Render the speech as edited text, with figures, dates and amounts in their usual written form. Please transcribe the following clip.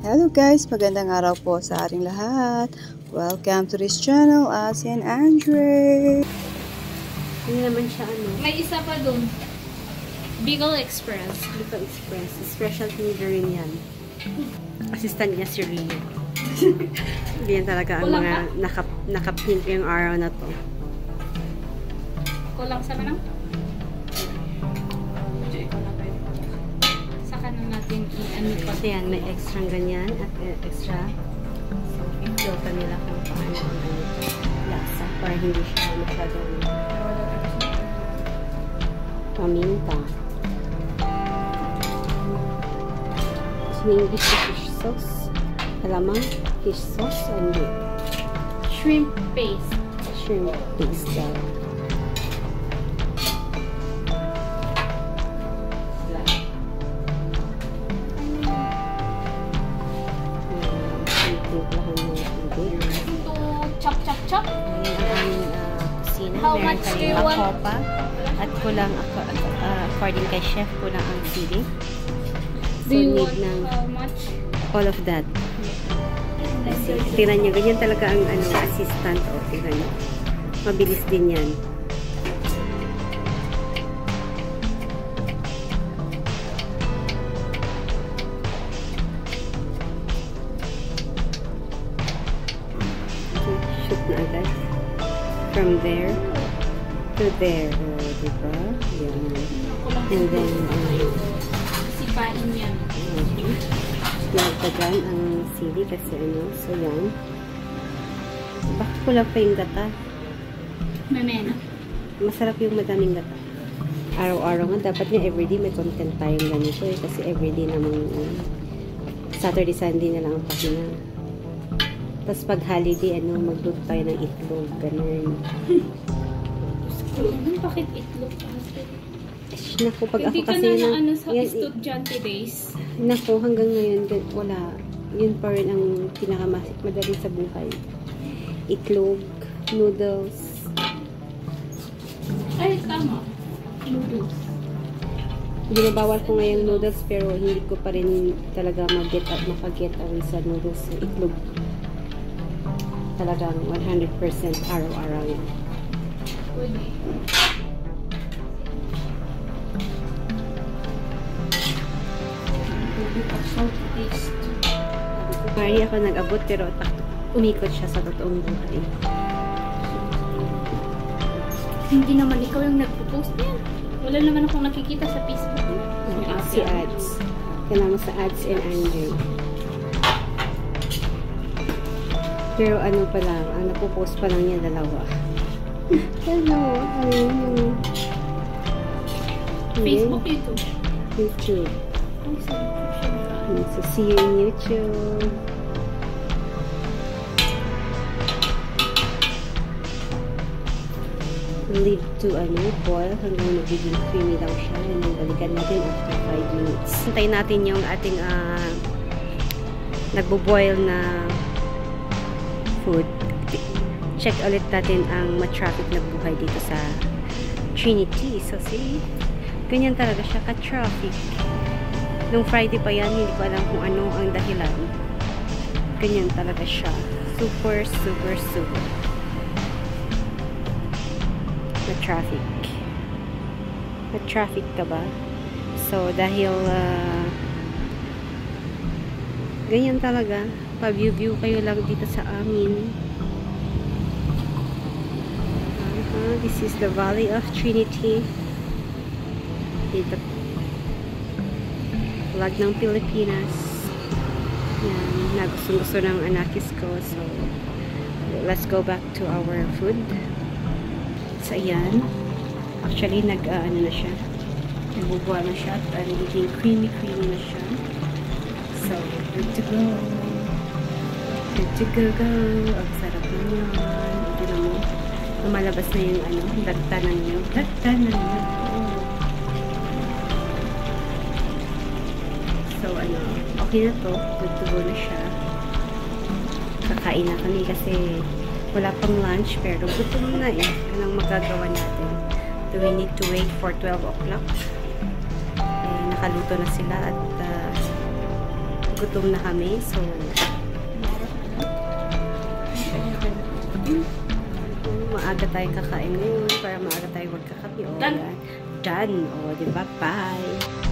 Hello guys! Magandang araw po sa ating lahat. Welcome to this channel, Asi and Andre. Hindi naman siya ano. May isa pa dun. Bicol Express. Bicol Express. Specialty ni rin yan. Assistant niya si Rio. Yan talaga ang mga nakapink yung araw na to. Kulang sa manang? Saka na natin i-ano pa. Kasi yan, may extra ganyan at extra. So, i-filter nila kung paano ang lasa para hindi siya masyadong paminta. So, in English, fish sauce. Alamang fish sauce and Shrimp paste. Shrimp paste. Chop. How much do you want? At kulang ako, according kay chef, kulang ang sili. So, Do you need want ng how much? all of that. Tingnan niyo, ganyan talaga ang assistant. O, tingnan niyo. Mabilis din yan. Shoot na agad. From there to there. O, diba? Yan. And then, Sipain yan. nagtagan ang sili kasi ano. So, yan. Bakit kulang pa yung gata? Mamena. Masarap yung madaming gata. Araw-araw nga. Dapat nga everyday may content tayong ganito eh. Kasi everyday namang Saturday, Sunday na lang ang pahinga. Tapos pag holiday, magluto tayo ng itlog. Ganun. Bakit itlog? Naku, pag Hindi ako ka kasi na sa estudyante days. Naku, hanggang ngayon, wala. Yun pa rin ang pinakamadali sa buhay. Itlog, noodles. Ay, tama. Noodles. Binabawal ko ngayong noodles pero hindi ko pa rin talaga makaget away sa noodles. Itlog. Talagang 100% araw-araw yan. Pwede. Mari ako nag-abot pero umikot siya sa totoong buhay. Hindi naman ikaw yung nagpo-post niya. Wala naman akong nakikita sa Facebook. Si ads. Kailangan sa ads and Andre. Pero ano pa lang, ang napopost pa lang niya dalawa. Ayun. Facebook, YouTube. YouTube. Ay, sorry. So, see you in YouTube. Leave to boil hanggang magiging creamy daw siya. And then, balikan natin after 5 minutes. Hintayin natin yung ating nagbo-boil na food. Check ulit natin ang ma-traffic na buhay dito sa Trinity. So, see? Ganyan talaga siya ka-traffic. Nung Friday pa yan, hindi ko alam kung ano ang dahilan. Ganyan talaga siya. Super. Na-traffic. Na-traffic ka ba? So, dahil ganyan talaga. Pa-view kayo lang dito sa amin. This is the Valley of Trinity. Dito flag ng Pilipinas. Yan, nagusto ng anakis ko. So, let's go back to our food. So, ayan. Actually, na siya. Nagbubuha na siya. At nagiging creamy na siya. So, good to go. Good to go. Ang sarap na yan. Ito na mo. Lumalabas na yung lagtanan niyo. So, okay na to. Good to go na siya. Kakain na kami kasi wala pang lunch pero gutom na eh. Anong magagawa natin? Do we need to wait for 12 o'clock? Nakaluto na sila at gutom na kami. So, maaga tayong kakain ngayon para maaga tayong magkakape. O, done. O, diba? Bye!